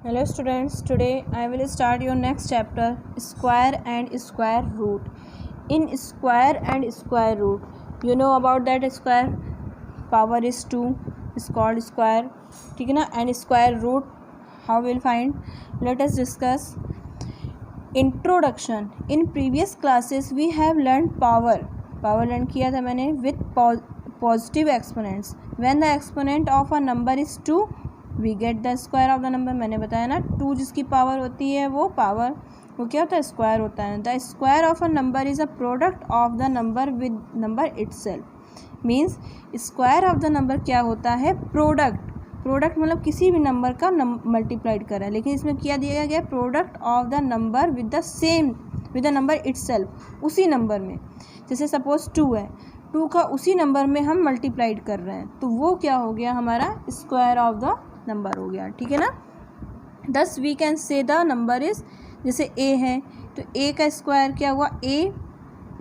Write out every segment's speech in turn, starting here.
Hello students, today I will start your next chapter, square and square root. In square and square root, you know about that square, power is 2 is called square, ठीक है ना. And square root, how we'll find? Let us discuss. Introduction. In previous classes we have learned power learn किया था मैंने with positive exponents. When the exponent of a number is 2, we get the square of the number. मैंने बताया ना, 2 जिसकी power होती है वो पावर वो क्या होता है, स्क्वायर होता है. The square of a number is a product of the number with number itself. Means square of the number क्या होता है, प्रोडक्ट मतलब किसी भी नंबर का मल्टीप्लाइड कर रहा है, लेकिन इसमें क्या दिया गया, product of the number with the number itself, उसी नंबर में. जैसे सपोज 2 है, 2 का उसी नंबर में हम मल्टीप्लाइड कर रहे हैं, तो वो क्या हो गया, हमारा स्क्वायर ऑफ द नंबर हो गया. ठीक है ना. दस we can say the number is, जैसे ए है तो ए का स्क्वायर क्या हुआ, a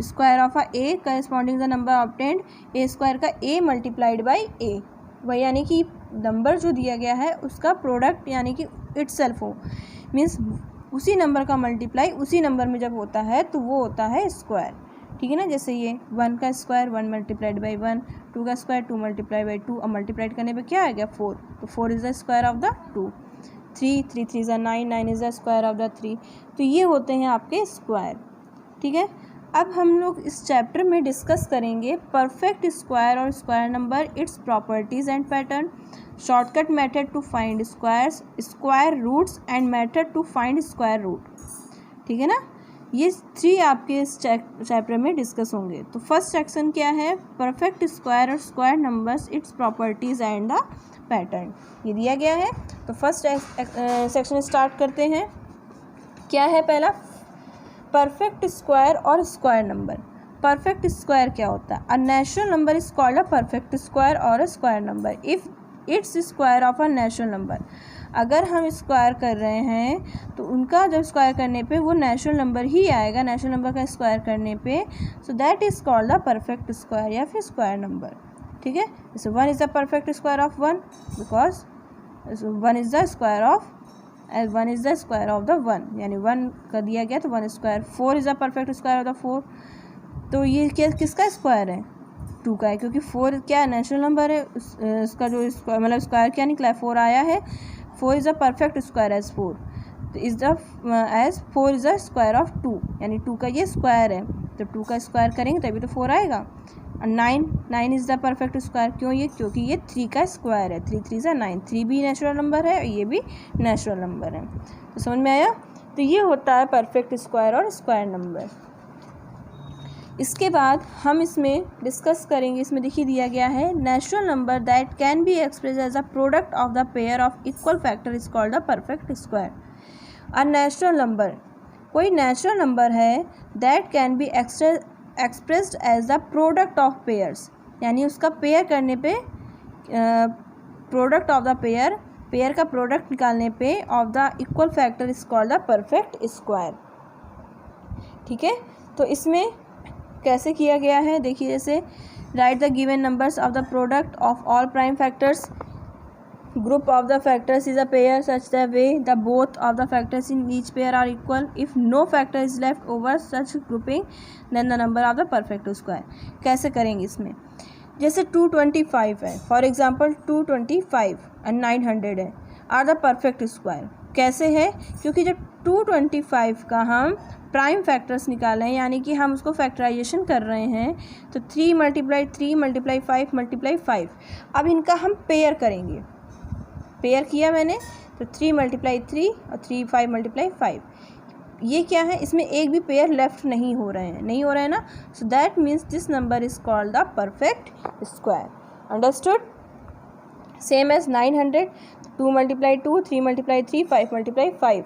square of a a corresponding the number obtained, a square का ए मल्टीप्लाइड बाई ए. वही यानी कि नंबर जो दिया गया है उसका प्रोडक्ट यानी कि इटसेल्फ हो, मीन्स उसी नंबर का मल्टीप्लाई उसी नंबर में जब होता है तो वो होता है स्क्वायर. ठीक है ना. जैसे ये 1 का स्क्वायर 1 मल्टीप्लाइड बाई 1, 2 का स्क्वायर 2 मल्टीप्लाई बाई 2. अब मल्टीप्लाइड करने पे क्या आ गया, 4, तो 4 is the square of the 2. 3 3 is 9, 9 is the square of the 3. तो ये होते हैं आपके स्क्वायर. ठीक है. अब हम लोग इस चैप्टर में डिस्कस करेंगे परफेक्ट स्क्वायर और square number, its properties and pattern, shortcut method to find squares, square roots and method to find square root. ठीक है ना. ये 3 आपके इस चैप्टर में डिस्कस होंगे. तो फर्स्ट सेक्शन क्या है, परफेक्ट स्क्वायर और square numbers, it's properties and the pattern, ये दिया गया है. तो फर्स्ट सेक्शन स्टार्ट करते हैं. क्या है पहला, परफेक्ट स्क्वायर और स्क्वायर नंबर. परफेक्ट स्क्वायर क्या होता है, a natural number is called a perfect square और a square number if it's square of a natural number. अगर हम स्क्वायर कर रहे हैं तो उनका जब स्क्वायर करने पे वो नेचुरल नंबर ही आएगा, नेचुरल नंबर का स्क्वायर करने पे, so that is called the perfect square या फिर स्क्वायर नंबर. ठीक है. जैसे 1 is the perfect square of 1 because 1 is the square of 1 is the square of the 1, यानी 1 का दिया गया तो 1 square. 4 is the perfect square of the 4, तो ये क्या किसका स्क्वायर है, 2 का है, क्योंकि 4 क्या नेचुरल नंबर है, उसका जो स्क्वायर मतलब स्क्वायर क्या निकला है, 4 आया है. 4 is the perfect square as 4, तो is the as 4 is the square of 2, यानी 2 का ये स्क्वायर है, तो 2 का स्क्वायर करेंगे तभी तो 4 आएगा. 9 इज़ द परफेक्ट स्क्वायर, क्यों, ये क्योंकि ये 3 का स्क्वायर है, 3 3 इज़ 9, 3 भी नेचुरल नंबर है और ये भी नेचुरल नंबर है. तो समझ में आया. तो ये होता है परफेक्ट स्क्वायर और स्क्वायर नंबर. इसके बाद हम इसमें डिस्कस करेंगे, इसमें देखिए दिया गया है, natural number that can be express as a product of the pair of equal factor is called the perfect square. A natural number, कोई नेचुरल नंबर है that can be expressed as the product of pairs, यानी उसका pair करने पे product of the pair का product निकालने पे of the equal factor is called the perfect square. ठीक है. तो इसमें कैसे किया गया है, देखिए, जैसे right the given numbers of the product of all prime factors, group of the factors is a pair such that way the both of the factors in each pair are equal. If no factor is left over such grouping then the number of the perfect square. कैसे करेंगे इसमें, जैसे 225 है, for example 225 and 900 है, are the perfect square. कैसे है, क्योंकि जब 225 का हम प्राइम फैक्टर्स निकाले हैं, यानी कि हम उसको फैक्टराइजेशन कर रहे हैं, तो 3 मल्टीप्लाई 3 मल्टीप्लाई 5 मल्टीप्लाई 5. अब इनका हम पेयर करेंगे, पेयर किया मैंने, तो 3 मल्टीप्लाई 3 और 3 5 मल्टीप्लाई 5. ये क्या है, इसमें एक भी पेयर लेफ्ट नहीं हो रहे हैं ना, so that means this number is called the perfect square. Understood. Same as 900, 2 multiply 2 3 multiply 3 5 multiply 5.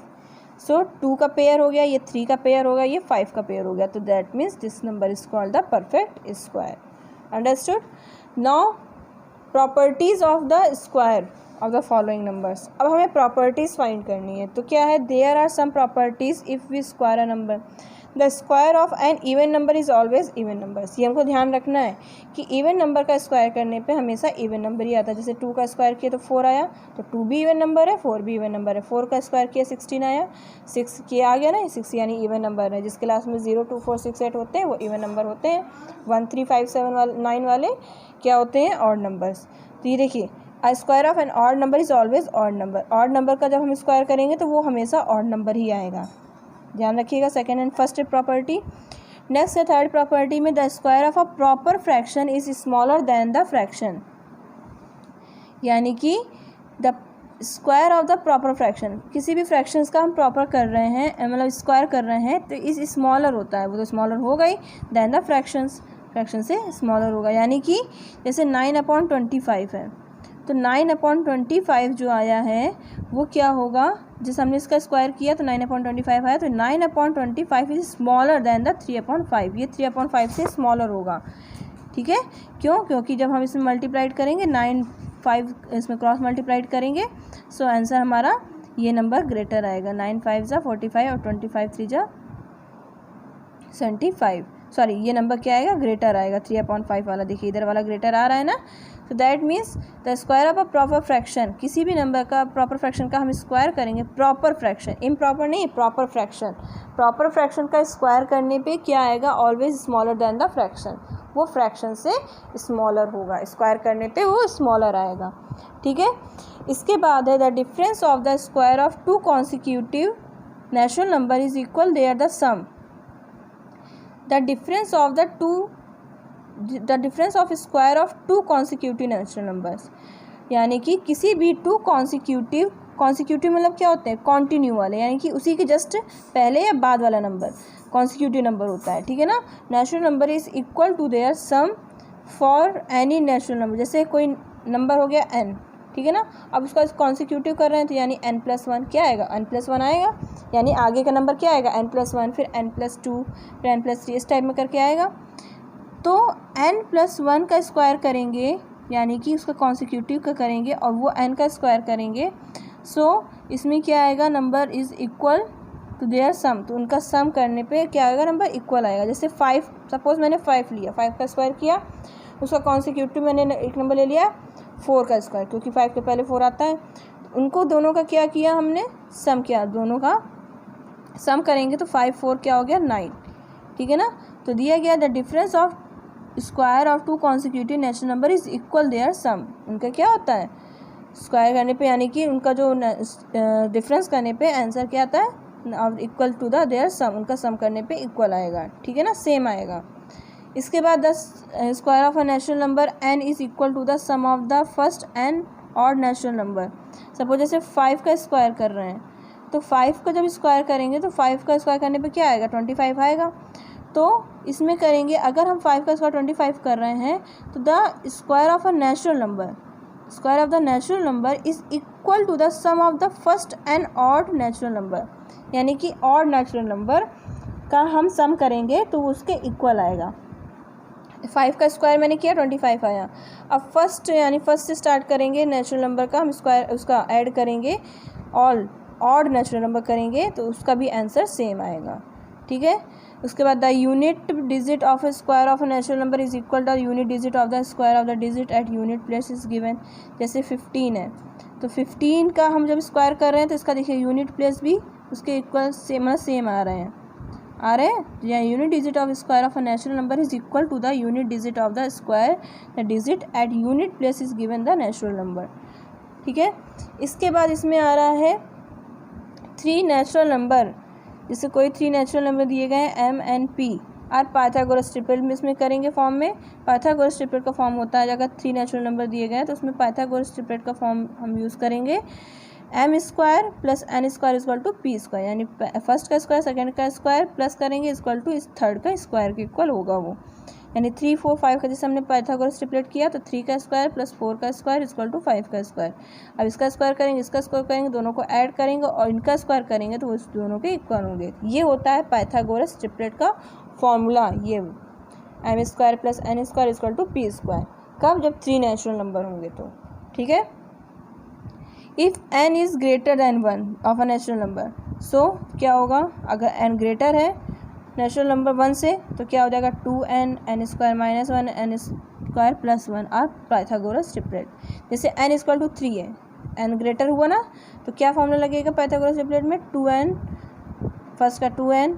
So 2 का पेयर हो गया, ये 3 का पेयर हो गया, ये 5 का पेयर हो गया, तो that means this number is called the perfect square. Understood. Now properties of the square of the following numbers. अब हमें प्रॉपर्टीज़ फाइंड करनी है, तो क्या है, there are some properties if we square a number. The square of an even number is always even numbers. ये हमको ध्यान रखना है कि इवन नंबर का स्क्वायर करने पे हमेशा इवन नंबर ही आता है। जैसे 2 का स्क्वायर किया तो 4 आया, तो 2 भी इवन नंबर है, 4 भी इवन नंबर है। 4 का स्क्वायर किया 16 आया, 6 किया आ गया ना, 6 यानी इवन नंबर है। जिसके लास्ट में 0 2 4 6 8 होते हैं वो इवन नंबर होते हैं। 1 3 5 7 9 वाले क्या होते हैं, ऑड नंबर्स। तो ये देखिए, a square of an odd number is always odd number. Odd number का जब हम स्क्वायर करेंगे तो वो हमेशा ऑड नंबर ही आएगा, ध्यान रखिएगा। Second and first property. Next है थर्ड प्रॉपर्टी में, the square of a proper fraction is smaller than the fraction. यानी कि the square of the proper fraction, किसी भी फ्रैक्शंस का हम प्रॉपर कर रहे हैं, मतलब स्क्वायर कर रहे हैं, तो इस स्मॉलर होता है, वो तो स्मॉलर हो गई देन द फ्रैक्शंस, फ्रैक्शन से स्मॉलर होगा। यानी कि जैसे 9/25 है, तो 9/25 जो आया है वो क्या होगा, जैसे हमने इसका स्क्वायर किया तो 9/25 आया, तो 9/25 इज स्मॉलर देन द 3/5। ये 3/5 से स्मॉलर होगा, ठीक है। क्यों? क्योंकि जब हम इसमें मल्टीप्लाइड करेंगे 9 5 इसमें क्रॉस मल्टीप्लाइड करेंगे, सो आंसर हमारा ये नंबर ग्रेटर आएगा। 9 5 जा 45 और 25 3 जा 75। सॉरी, ये नंबर क्या आएगा, ग्रेटर आएगा। 3/5 वाला देखिए इधर वाला ग्रेटर आ रहा है ना, तो that means the square of a proper fraction, किसी भी नंबर का प्रॉपर फ्रैक्शन का हम स्क्वायर करेंगे, प्रॉपर फ्रैक्शन, इम्प्रॉपर नहीं, प्रॉपर फ्रैक्शन, प्रॉपर फ्रैक्शन का स्क्वायर करने पे क्या आएगा, always smaller than the fraction, वो फ्रैक्शन से स्मॉलर होगा, स्क्वायर करने पे वो स्मॉलर आएगा, ठीक है। इसके बाद है the difference of the square of 2 consecutive natural number is equal their the sum. The difference of square of 2 consecutive natural numbers, यानी कि किसी भी 2 कॉन्सिक्यूटिव मतलब क्या होते हैं, कॉन्टिन्यू वाले, यानी कि उसी के जस्ट पहले या बाद वाला नंबर कॉन्सिक्यूटिव नंबर होता है, ठीक है ना। Natural number is equal to their sum for any natural number. जैसे कोई नंबर हो गया n, ठीक है ना, अब उसका कॉन्सिक्यूटिव कर रहे हैं तो यानी n+1 क्या आएगा, n+1 आएगा, यानी आगे का नंबर क्या आएगा, n+1, फिर n+2, फिर n+3, इस टाइप में करके आएगा। तो n+1 का स्क्वायर करेंगे, यानी कि उसका कॉन्सिक्यूटिव का करेंगे और वो n का स्क्वायर करेंगे, सो इसमें क्या आएगा, number is equal to their sum, तो उनका सम करने पे क्या आएगा, नंबर इक्वल आएगा। जैसे 5, सपोज मैंने 5 लिया, 5 का स्क्वायर किया, उसका कॉन्सिक्यूटिव मैंने एक नंबर ले लिया 4 का स्क्वायर, क्योंकि 5 के पहले 4 आता है। उनको दोनों का क्या किया हमने, सम किया, दोनों का सम करेंगे तो 5 4 क्या हो गया, 9, ठीक है ना। तो दिया गया the difference of square of 2 consecutive natural number is equal their sum. उनका क्या होता है, स्क्वायर करने पे, यानी कि उनका जो डिफरेंस करने पे आंसर क्या आता है, equal to the there sum, उनका सम करने पे इक्वल आएगा, ठीक है ना, सेम आएगा। इसके बाद the square of a natural number n is equal to the sum of the first n odd natural number. Suppose जैसे 5 का स्क्वायर कर रहे हैं, तो 5 का जब स्क्वायर करेंगे तो 5 का स्क्वायर करने पे क्या आएगा, 25 आएगा। तो इसमें करेंगे, अगर हम 5 का स्क्वायर 25 कर रहे हैं तो the square of a natural number, square of the natural number is equal to the sum of the first n odd natural number, यानी कि ऑड नेचुरल नंबर का हम सम करेंगे तो उसके इक्वल आएगा। 5 का स्क्वायर मैंने किया 25 आया। अब फर्स्ट, यानी फर्स्ट से स्टार्ट करेंगे नेचुरल नंबर का हम स्क्वायर, उसका ऐड करेंगे, ऑल ऑड नेचुरल नंबर करेंगे तो उसका भी आंसर सेम आएगा, ठीक है। उसके बाद the unit digit of a square of a natural number is equal to unit digit of the square of the digit at unit place is given. जैसे 15 है, तो 15 का हम जब स्क्वायर कर रहे हैं तो इसका देखिए यूनिट प्लेस भी उसके इक्वल सेम आ रहे हैं, या unit digit of square of a natural number is equal to the unit digit of the square the digit at unit place is given the natural number, ठीक है। इसके बाद इसमें आ रहा है 3 नेचुरल नंबर, जैसे कोई 3 नेचुरल नंबर दिए गए हैं m n p और पाइथागोरस ट्रिपल में इसमें करेंगे फॉर्म में। पाइथागोरस ट्रिपल का फॉर्म होता है, अगर 3 नेचुरल नंबर दिए गए हैं तो उसमें पाइथागोरस ट्रिपल का फॉर्म हम यूज़ करेंगे, m square plus n square equal to p square, यानी फर्स्ट का स्क्वायर सेकंड का स्क्वायर प्लस करेंगे इक्वल टू इस थर्ड का स्क्वायर के इक्वल होगा वो, यानी 3 4 5 का जैसे हमने पाइथागोरस ट्रिपलेट किया तो 3 का स्क्वायर प्लस 4 का स्क्वायर इक्वल टू 5 का स्क्वायर। अब इसका स्क्वायर करेंगे, इसका स्क्वायर करेंगे, दोनों को ऐड करेंगे और इनका स्क्वायर करेंगे तो उस दोनों के इक्वल होंगे। ये होता है पाइथागोरस ट्रिपलेट का फॉर्मूला, ये m square plus n square equal to p square. कब, जब 3 नेचुरल नंबर होंगे तो, ठीक है। If n is greater than 1 of a natural number, so क्या होगा, अगर n ग्रेटर है नेचुरल नंबर 1 से, तो क्या हो जाएगा 2n, n square minus 1, n square plus 1 और पाइथागोरस ट्रिपलेट। जैसे n इक्वल टू 3 है, n ग्रेटर हुआ ना, तो क्या फॉर्मूला लगेगा पाइथागोरस ट्रिपलेट में, 2n, फर्स्ट का 2n,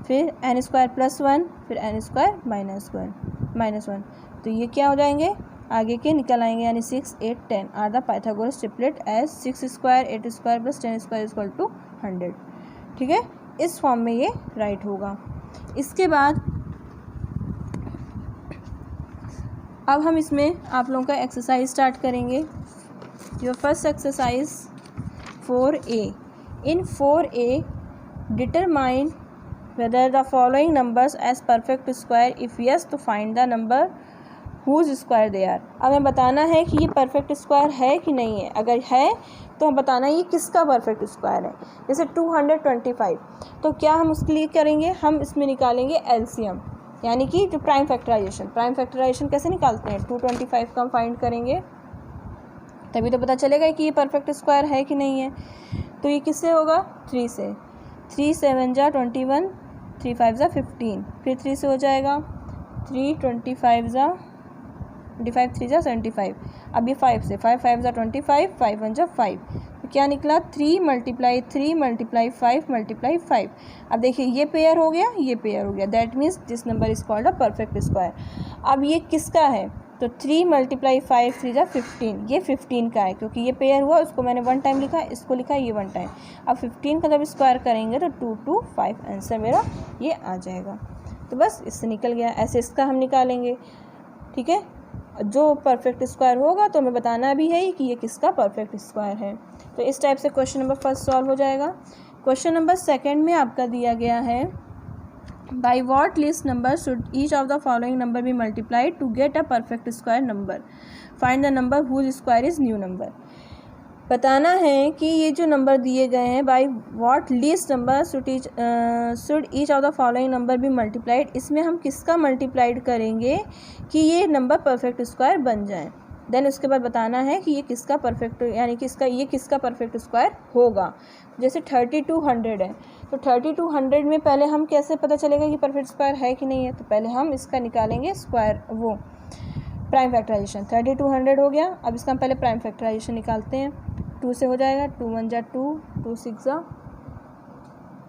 फिर n स्क्वायर प्लस 1, फिर n स्क्वायर माइनस 1, तो ये क्या हो जाएंगे आगे के निकल आएंगे, यानी 6, 8, 10 are the Pythagoras triplet as 6 square 8 square plus 10 square equal to 100। ठीक है, इस फॉर्म में ये राइट होगा। इसके बाद अब हम इसमें आप लोगों का एक्सरसाइज स्टार्ट करेंगे। Your first exercise 4A। In 4A determine whether the following numbers as perfect square, if yes तो find the number whose square they are. अब हमें बताना है कि ये परफेक्ट स्क्वायर है कि नहीं है। अगर है तो हम बताना है ये किसका परफेक्ट स्क्वायर है। जैसे 225, तो क्या हम उसके लिए करेंगे, हम इसमें निकालेंगे एलसीएम, यानी कि जो प्राइम फैक्टराइजेशन कैसे निकालते हैं, 225 का हम फाइंड करेंगे, तभी तो पता चलेगा कि ये परफेक्ट स्क्वायर है कि नहीं है। तो ये किससे होगा, 3 से, 3 7 जा 21, 3 5 जा 15, फिर 3 से हो जाएगा 3 25 जा 25, 3 जा 75, अब ये 5 से, 5 5 जा 25, 5 1 जा 5, तो क्या निकला 3 मल्टीप्लाई 5 मल्टीप्लाई 5। अब देखिए ये पेयर हो गया, ये पेयर हो गया, that means this number is called a perfect square. अब ये किसका है, तो 3 मल्टीप्लाई 5 3 जा 15, ये 15 का है, क्योंकि ये पेयर हुआ, उसको मैंने 1 टाइम लिखा, इसको लिखा ये 1 टाइम। अब 15 का जब स्क्वायर करेंगे तो 2 2 5 आंसर मेरा ये आ जाएगा। तो बस इससे निकल गया। ऐसे इसका हम निकालेंगे। ठीक है, जो परफेक्ट स्क्वायर होगा तो हमें बताना भी है कि ये किसका परफेक्ट स्क्वायर है। तो इस टाइप से क्वेश्चन नंबर फर्स्ट सॉल्व हो जाएगा। क्वेश्चन नंबर सेकंड में आपका दिया गया है, by what least number should each of the following number be multiplied to get a perfect square number, find the number whose square is new number. बताना है कि ये जो नंबर दिए गए हैं, by what least number should each of the following number भी multiplied, इसमें हम किसका मल्टीप्लाइड करेंगे कि ये नंबर परफेक्ट स्क्वायर बन जाए। देन उसके बाद बताना है कि ये किसका परफेक्ट, यानी कि ये किसका परफेक्ट स्क्वायर होगा। जैसे 3200 है, तो 3200 में पहले हम कैसे पता चलेगा कि परफेक्ट स्क्वायर है कि नहीं है, तो पहले हम इसका निकालेंगे स्क्वायर, वो प्राइम फैक्टराइजेशन। 3200 हो गया, अब इसका हम पहले प्राइम फैक्टराइजेशन निकालते हैं। 2 से हो जाएगा, 2 1 जा 2, 2 6 जा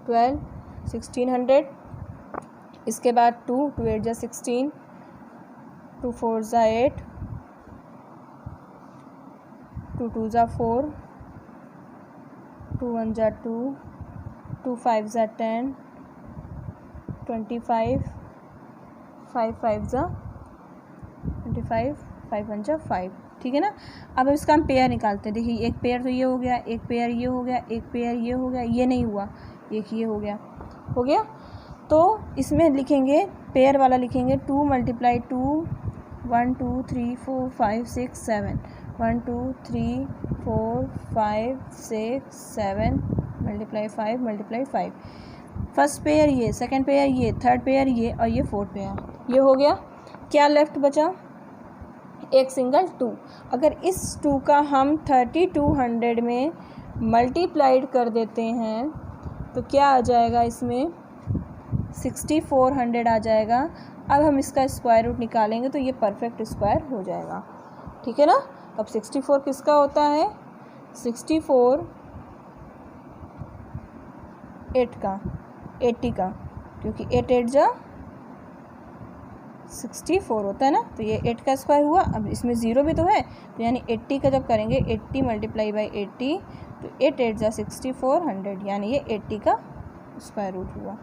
12, 1600। इसके बाद 2 2 8 जा 16, 2 4 जा 8, 2 2 जा 4, 2 1 जा 2, 2 5 जा 10, 25, 5 5 जा 25, 5 1 जा 5। ठीक है ना। अब इसका हम पेयर निकालते हैं। देखिए एक पेयर तो ये हो गया, एक पेयर ये हो गया, एक पेयर ये हो गया, ये नहीं हुआ, एक ये हो गया। तो इसमें लिखेंगे पेयर वाला, लिखेंगे 2 मल्टीप्लाई 2 1 2 3 4 5 6 7, 1 2 3 4 5 6 7 मल्टीप्लाई 5 फर्स्ट पेयर ये, सेकंड पेयर ये, थर्ड पेयर ये, और ये फोर्थ पेयर। ये हो गया। क्या लेफ्ट बचा, एक सिंगल 2। अगर इस 2 का हम 3200 में मल्टीप्लाइड कर देते हैं तो क्या आ जाएगा, इसमें 6400 आ जाएगा। अब हम इसका स्क्वायर रूट निकालेंगे तो ये परफेक्ट स्क्वायर हो जाएगा। ठीक है ना। अब 64 किसका होता है, 64 80 का, क्योंकि 8 8 जा 64 होता है ना, तो ये 8 का स्क्वायर हुआ। अब इसमें 0 भी तो है, तो यानी 80 का जब करेंगे 80 मल्टीप्लाई बाई 80, तो 8 8 जा 6400, यानी ये 80 का स्क्वायर रूट हुआ।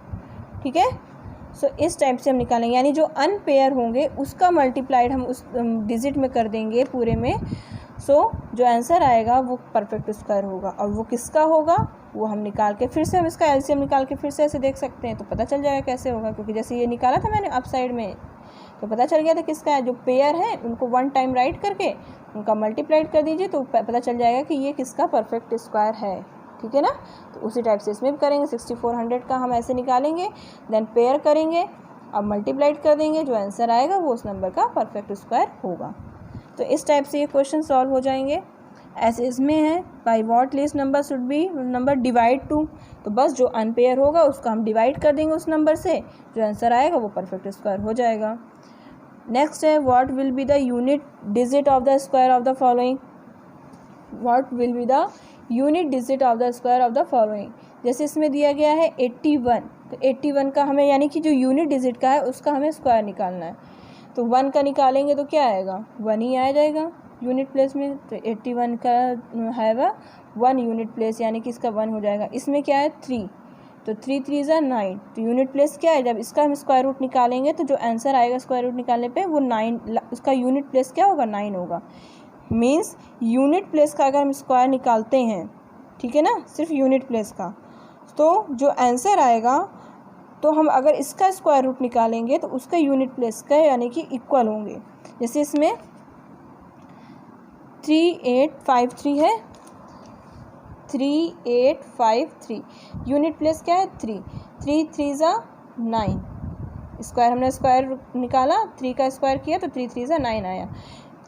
ठीक है। सो इस टाइप से हम निकालेंगे, यानी जो अनपेयर होंगे उसका मल्टीप्लाइड हम उस डिजिट में कर देंगे पूरे में। सो जो आंसर आएगा वो परफेक्ट स्क्वायर होगा, और वो किसका होगा वो हम निकाल के फिर से हम इसका एलसीएम निकाल के फिर से ऐसे देख सकते हैं, तो पता चल जाएगा कैसे होगा। क्योंकि जैसे ये निकाला था मैंने अप साइड में, तो पता चल गया था किसका है। जो पेयर है उनको 1 टाइम राइट करके उनका मल्टीप्लाइड कर दीजिए, तो पता चल जाएगा कि ये किसका परफेक्ट स्क्वायर है। ठीक है ना। तो उसी टाइप से इसमें भी करेंगे। 6400 का हम ऐसे निकालेंगे, देन पेयर करेंगे, अब मल्टीप्लाइड कर देंगे, जो आंसर आएगा वो उस नंबर का परफेक्ट स्क्वायर होगा। तो इस टाइप से ये क्वेश्चन सॉल्व हो जाएंगे। ऐसे इसमें है by what list number should be number divide two, तो बस जो अनपेयर होगा उसका हम डिवाइड कर देंगे उस नंबर से, जो आंसर आएगा वो परफेक्ट स्क्वायर हो जाएगा। नेक्स्ट है what will be the unit digit of the square of the following, what will be the unit digit of the square of the following. जैसे इसमें दिया गया है 81, तो 81 का हमें यानी कि जो यूनिट डिजिट का है उसका हमें स्क्वायर निकालना है, तो 1 का निकालेंगे तो क्या आएगा 1 ही आ जाएगा यूनिट प्लेस में, तो 81 का है वह 1 यूनिट प्लेस यानी कि इसका 1 हो जाएगा। इसमें क्या है 3, तो 3 3 ज़ा 9, तो यूनिट प्लेस क्या है, जब इसका हम स्क्वायर रूट निकालेंगे तो जो आंसर आएगा स्क्वायर रूट निकालने पे वो 9, उसका यूनिट प्लेस क्या होगा 9 होगा। मीन्स यूनिट प्लेस का अगर हम स्क्वायर निकालते हैं, ठीक है ना, सिर्फ यूनिट प्लेस का, तो जो आंसर आएगा तो हम अगर इसका स्क्वायर रूट निकालेंगे तो उसका यूनिट प्लेस का यानी कि इक्वल होंगे। जैसे इसमें 3853 है, 3853 यूनिट प्लेस क्या है 3 3 3 ज़ा 9, स्क्वायर हमने स्क्वायर निकाला 3 का स्क्वायर किया तो 3 3 ज़ा 9 आया।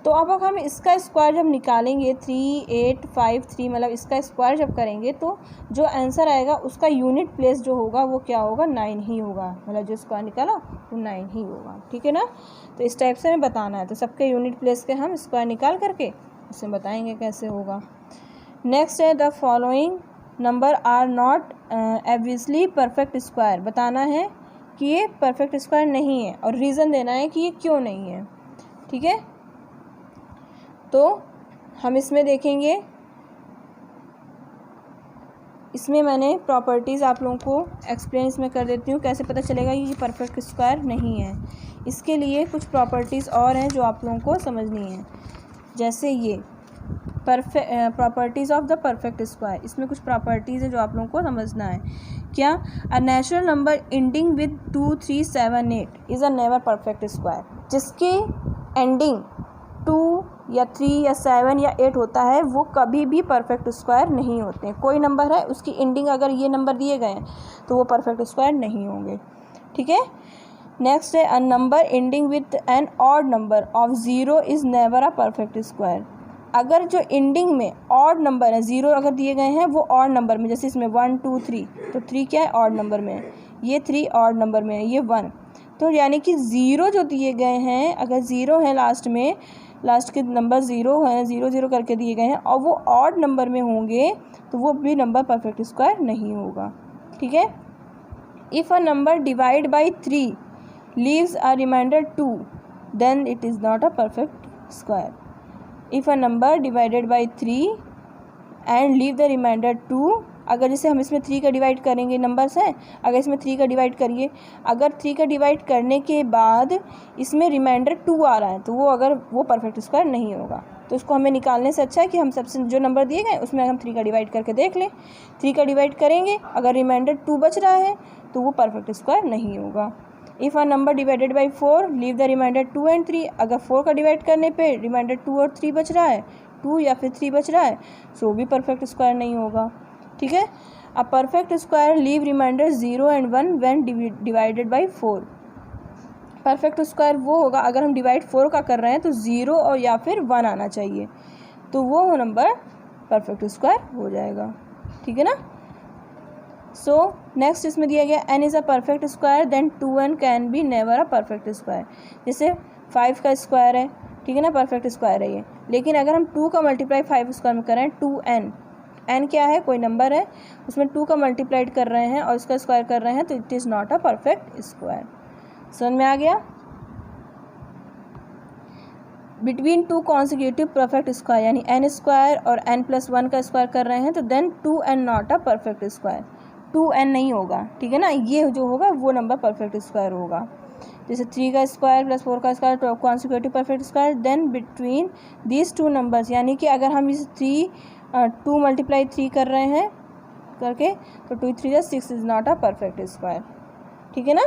तो अब हम इसका स्क्वायर जब निकालेंगे 3853 मतलब इसका स्क्वायर जब करेंगे तो जो आंसर आएगा उसका यूनिट प्लेस जो होगा वो क्या होगा 9 ही होगा, मतलब जो स्क्वायर निकाला वो 9 ही होगा, ठीक है ना। तो इस टाइप से हमें बताना है, तो सबके यूनिट प्लेस के हम स्क्वायर निकाल करके उससे बताएंगे कैसे होगा। नेक्स्ट है the following number are not obviously perfect square, बताना है कि ये परफेक्ट स्क्वायर नहीं है और रीज़न देना है कि ये क्यों नहीं है, ठीक है। तो हम इसमें देखेंगे, इसमें मैंने प्रॉपर्टीज़ आप लोगों को एक्सप्लेन इसमें कर देती हूँ, कैसे पता चलेगा कि ये परफेक्ट स्क्वायर नहीं है। इसके लिए कुछ प्रॉपर्टीज़ और हैं जो आप लोगों को समझनी है, जैसे ये properties of the perfect square, इसमें कुछ प्रॉपर्टीज़ है जो आप लोगों को समझना है। क्या, अ natural number ending with 2 3 7 8 is a never perfect square, जिसकी एंडिंग 2 या 3 या 7 या 8 होता है वो कभी भी परफेक्ट स्क्वायर नहीं होते हैं। कोई नंबर है उसकी एंडिंग अगर ये नंबर दिए गए हैं तो वो परफेक्ट स्क्वायर नहीं होंगे, ठीक है। नेक्स्ट है a number ending with an odd number of 0 is never a perfect square, अगर जो एंडिंग में ऑड नंबर है 0 अगर दिए गए हैं वो ऑड नंबर में, जैसे इसमें 1 2 3, तो 3 क्या है ऑड नंबर में है, ये 3 ऑड नंबर में है, ये 1, तो यानी कि 0 जो दिए गए हैं अगर 0 है लास्ट में, लास्ट के नंबर 0 हैं 0 0 करके दिए गए हैं और वो ऑड नंबर में होंगे तो वो भी नंबर परफेक्ट स्क्वायर नहीं होगा, ठीक है। If a number divide by 3 leaves a remainder 2 then it is not a perfect square. If a number divided by 3 and leave the remainder 2, अगर जैसे हम इसमें 3 का डिवाइड करेंगे, नंबर्स हैं, अगर इसमें 3 का डिवाइड करिए, अगर 3 का डिवाइड करने के बाद इसमें रिमाइंडर 2 आ रहा है तो वो अगर वो परफेक्ट स्क्वायर नहीं होगा। तो उसको हमें निकालने से अच्छा है कि हम सबसे जो नंबर दिए गए उसमें हम 3 का डिवाइड करके देख लें। 3 का डिवाइड करेंगे, अगर रिमाइंडर 2 बच रहा है तो वो परफेक्ट स्क्वायर नहीं होगा। If a number divided by 4 leave the remainder 2 and 3, अगर 4 का डिवाइड करने पे रिमाइंडर 2 और 3 बच रहा है, 2 या फिर 3 बच रहा है, सो भी परफेक्ट स्क्वायर नहीं होगा, ठीक है। अ perfect square leave remainder 0 and 1 when divided by 4, perfect square वो होगा अगर हम डिवाइड 4 का कर रहे हैं तो 0 और या फिर 1 आना चाहिए, तो वो नंबर परफेक्ट स्क्वायर हो जाएगा, ठीक है ना। सो नेक्स्ट इसमें दिया गया n is a perfect square then 2n can be never a perfect square, जैसे 5 का स्क्वायर है, ठीक है ना, परफेक्ट स्क्वायर है ये, लेकिन अगर हम 2 का मल्टीप्लाई 5 स्क्वायर में करें 2n, n क्या है कोई नंबर है उसमें 2 का मल्टीप्लाइड कर रहे हैं और इसका स्क्वायर कर रहे हैं तो it is not a perfect square. समझ में आ गया। बिटवीन 2 कॉन्सिक्यूटिव परफेक्ट स्क्वायर यानी n स्क्वायर और n+1 का स्क्वायर कर रहे हैं तो then 2n not a perfect square, 2n नहीं होगा, ठीक है ना, ये जो होगा वो नंबर परफेक्ट स्क्वायर होगा। जैसे 3 का स्क्वायर प्लस 4 का square consecutive perfect square, then between these 2 numbers, यानी कि अगर हम इस 2 मल्टीप्लाई 3 कर रहे हैं करके तो 2 3 या 6 is not a perfect square, ठीक है ना,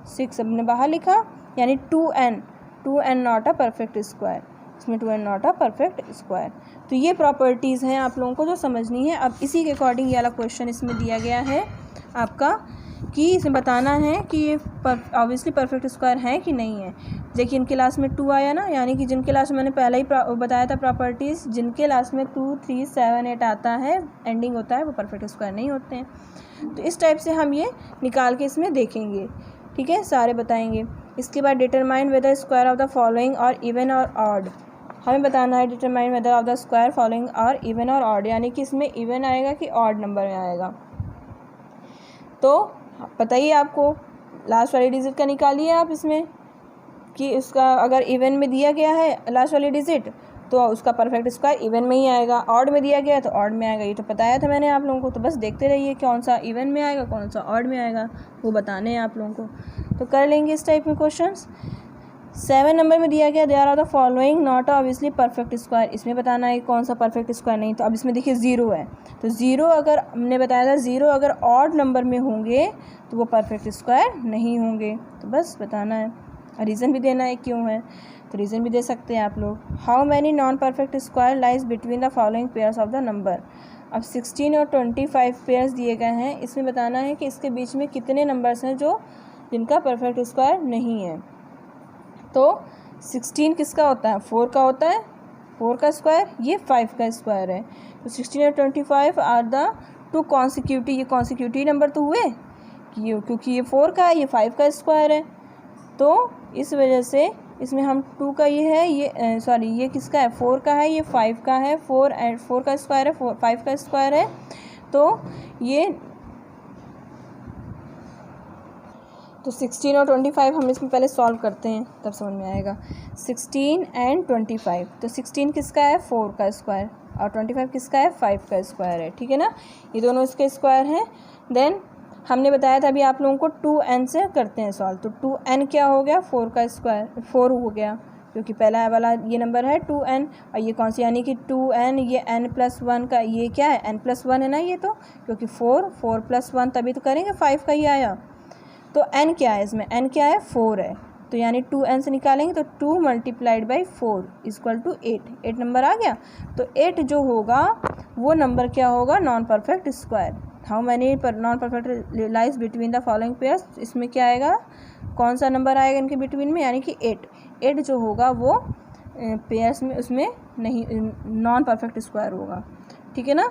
6 हमने बाहर लिखा यानी 2n not a perfect square, इसमें 2n not a perfect square. तो ये प्रॉपर्टीज़ हैं आप लोगों को जो समझनी है। अब इसी के अकॉर्डिंग ये वाला क्वेश्चन इसमें दिया गया है आपका कि इसमें बताना है कि ये ऑब्वियसली परफेक्ट स्क्वायर है कि नहीं है। देखिए इनके लास्ट में 2 आया ना, यानी कि जिनके लास्ट में मैंने पहले ही बताया था प्रॉपर्टीज़, जिनके लास्ट में 2, 3, 7, 8 आता है, एंडिंग होता है, वो परफेक्ट स्क्वायर नहीं होते हैं। तो इस टाइप से हम ये निकाल के इसमें देखेंगे, ठीक है, सारे बताएंगे। इसके बाद determine whether square of the following और इवन और ऑड, हमें बताना है determine whether of the square following और इवन और ऑड, यानी कि इसमें इवन आएगा कि ऑड नंबर में आएगा। तो बताइए, आपको लास्ट वाली डिजिट का निकालिए आप इसमें कि उसका अगर इवन में दिया गया है लास्ट वाली डिजिट तो उसका परफेक्ट स्क्वायर इवन में ही आएगा, ऑड में दिया गया है तो ऑड में आएगा। ये तो बताया था मैंने आप लोगों को, तो बस देखते रहिए कौन सा इवन में आएगा कौन सा ऑड में आएगा, वो बताने हैं आप लोगों को। तो कर लेंगे इस टाइप में क्वेश्चंस। 7 नंबर में दिया गया there are the following not obviously perfect square, इसमें बताना है कौन सा परफेक्ट स्क्वायर नहीं। तो अब इसमें देखिए 0 है, तो 0 अगर हमने बताया था 0 अगर ऑड नंबर में होंगे तो वो परफेक्ट स्क्वायर नहीं होंगे। तो बस बताना है, रीज़न भी देना है क्यों है, तो रीज़न भी दे सकते हैं आप लोग। How many non perfect square lies between the following pairs of the number. अब 16 और 25 पेयर्स दिए गए हैं, इसमें बताना है कि इसके बीच में कितने नंबर्स हैं जो जिनका परफेक्ट स्क्वायर नहीं है। तो 16 किसका होता है, 4 का होता है, 4 का स्क्वायर, ये 5 का स्क्वायर है। तो 16 और 25 आर द 2 कॉन्सिक्यूटिव, ये कॉन्सिक्यूटिव नंबर तो हुए क्योंकि ये 4 का है, ये 5 का स्क्वायर है। तो इस वजह से इसमें हम 2 का ये है, ये सॉरी ये किसका है, 4 का है, ये 5 का है, 4 का स्क्वायर है, 5 का स्क्वायर है। तो ये तो 16 और 25 हम इसमें पहले सॉल्व करते हैं तब समझ में आएगा। 16 एंड 25, तो 16 किसका है, 4 का स्क्वायर, और 25 किसका है, 5 का स्क्वायर है, ठीक है ना, ये दोनों इसके स्क्वायर हैं। देन हमने बताया था अभी आप लोगों को 2n से करते हैं सॉल्व, तो 2n क्या हो गया, 4 का स्क्वायर, 4 हो गया क्योंकि पहला वाला ये नंबर है 2n, और ये कौन सी, यानी कि 2n, ये n+1 का, ये क्या है n+1 है ना, ये तो क्योंकि 4+1 तभी तो करेंगे, 5 का ही आया। तो n क्या है इसमें, n क्या है, 4 है, तो यानी 2n से निकालेंगे तो 2 × 4 = 8 नंबर आ गया। तो 8 जो होगा वो नंबर क्या होगा, non perfect square. How many non perfect lies between the following pairs, इसमें क्या आएगा, कौन सा नंबर आएगा इनके बिटवीन में, यानी कि 8 जो होगा वो पेयर्स में उसमें नहीं, नॉन परफेक्ट स्क्वायर होगा, ठीक है ना,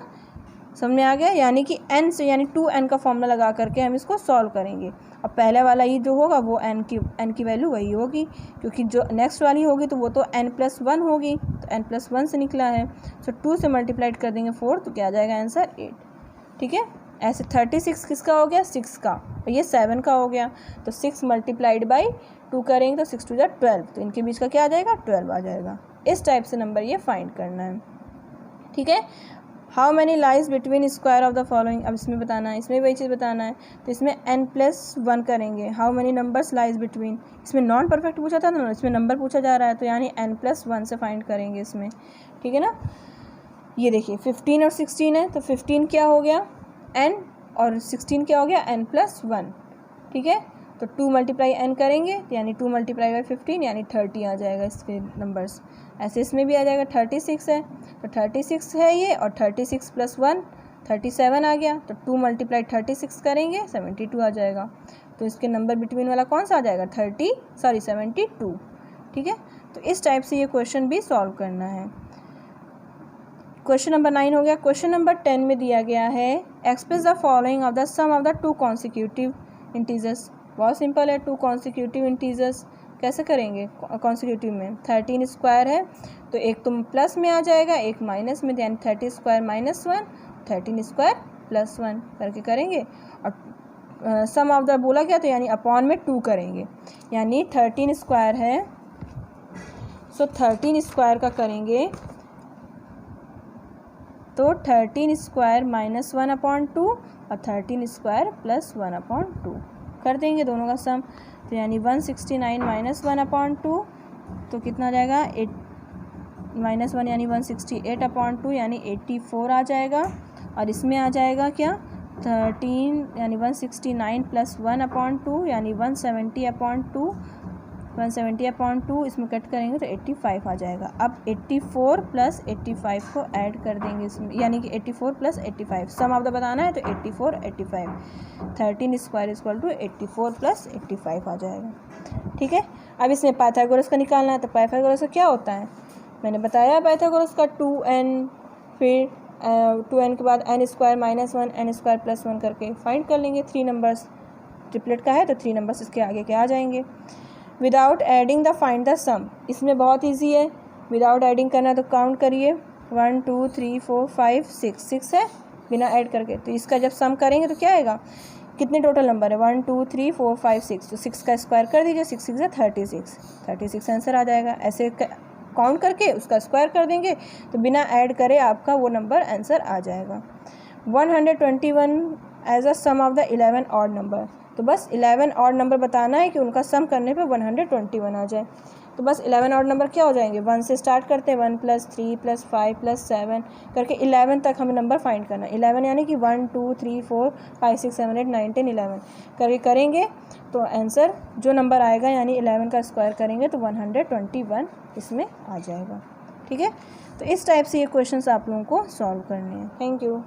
समझ में आ गया। यानी कि n से, यानी 2n का फॉर्मूला लगा करके हम इसको सॉल्व करेंगे। अब पहले वाला ये जो होगा वो n की वैल्यू वही होगी, क्योंकि जो नेक्स्ट वाली होगी तो वो तो n+1 होगी, तो n+1 से निकला है, तो 2 से मल्टीप्लाइड कर देंगे 4, तो क्या आ जाएगा आंसर 8, ठीक है। ऐसे 36 किसका हो गया, 6 का, और ये 7 का हो गया, तो 6 × 2 करेंगे तो 6 × 2 = 12, तो इनके बीच का क्या आ जाएगा, 12 आ जाएगा। इस टाइप से नंबर ये फाइंड करना है, ठीक है। How many lies between square of the following, अब इसमें बताना है, इसमें वही चीज़ बताना है, तो इसमें n+1 करेंगे। How many numbers lies between, इसमें नॉन परफेक्ट पूछा था ना, इसमें नंबर पूछा जा रहा है, तो यानी n+1 से फाइंड करेंगे इसमें, ठीक है ना। ये देखिए 15 और 16 है, तो 15 क्या हो गया n, और 16 क्या हो गया n+1, ठीक है। तो 2 × n करेंगे, तो यानी 2 × 15 यानी 30 आ जाएगा इसके नंबर्स। ऐसे इसमें भी आ जाएगा, 36 है, तो 36 है ये, और 36 + 1 37 आ गया, तो 2 × 36 करेंगे 72 आ जाएगा। तो इसके नंबर बिटवीन वाला कौन सा आ जाएगा, 72, ठीक है। तो इस टाइप से ये क्वेश्चन भी सॉल्व करना है। क्वेश्चन नंबर 9 हो गया। क्वेश्चन नंबर 10 में दिया गया है, express the following of the sum of the 2 consecutive integers. बहुत सिंपल है, 2 कॉन्सिक्यूटिव इंटीजर्स कैसे करेंगे, कॉन्सिक्यूटिव में 13 स्क्वायर है, तो एक तो प्लस में आ जाएगा, एक माइनस में, यानी 30 स्क्वायर -1, 13 स्क्वायर +1 करके करेंगे। और सम ऑफ द बोला गया तो यानी अपॉन में 2 करेंगे, यानी 13 स्क्वायर है, सो 13 स्क्वायर का करेंगे तो 13 स्क्वायर -1/2 और 13 स्क्वायर +1/2 कर देंगे दोनों का सम, तो यानी 169 -1/2, तो कितना आ जाएगा, 1 यानी 168/2 यानी 84 आ जाएगा। और इसमें आ जाएगा क्या, 13 यानी 169 + 1/2 यानी 170/2 170/2 इसमें कट करेंगे तो 85 आ जाएगा। अब 84 + 85 को ऐड कर देंगे इसमें, यानी कि 84 + 85 सम ऑफ द बताना है तो 84 85 13 स्क्वायर इक्वल टू 84 + 85 आ जाएगा। ठीक है, अब इसमें पाइथागोरस का निकालना है। तो पाइथागोरस का क्या होता है, मैंने बताया पाइथागोरस का 2n, फिर 2n के बाद n² - 1 n² + 1 करके फाइंड कर लेंगे। 3 नंबर्स ट्रिपलेट का है तो 3 नंबर्स इसके आगे के आ जाएंगे। Without adding the find the sum, इसमें बहुत इजी है, विदाउट एडिंग करना है तो काउंट करिए 1 2 3 4 5 6 है बिना ऐड करके। तो इसका जब सम करेंगे तो क्या आएगा, कितने टोटल नंबर है 1 2 3 4 5 6, तो 6 का स्क्वायर कर दीजिए, 6 6 36 आंसर आ जाएगा। ऐसे काउंट करके उसका स्क्वायर कर देंगे तो बिना ऐड करे आपका वो नंबर आंसर आ जाएगा। 121 as a sum of the 11 odd number, तो बस 11 ऑड नंबर बताना है कि उनका सम करने पे 121 आ जाए। तो बस 11 ऑड नंबर क्या हो जाएंगे, 1 से स्टार्ट करते हैं, 1 + 3 + 5 + 7 करके 11 तक हमें नंबर फाइंड करना है। 11 यानी कि 1 2 3 4 5 6 7 8 9 10 11 करके करेंगे तो आंसर जो नंबर आएगा यानी 11 का स्क्वायर करेंगे तो 121 इसमें आ जाएगा। ठीक है, तो इस टाइप से ये क्वेश्चंस आप लोगों को सॉल्व करने हैं। Thank you.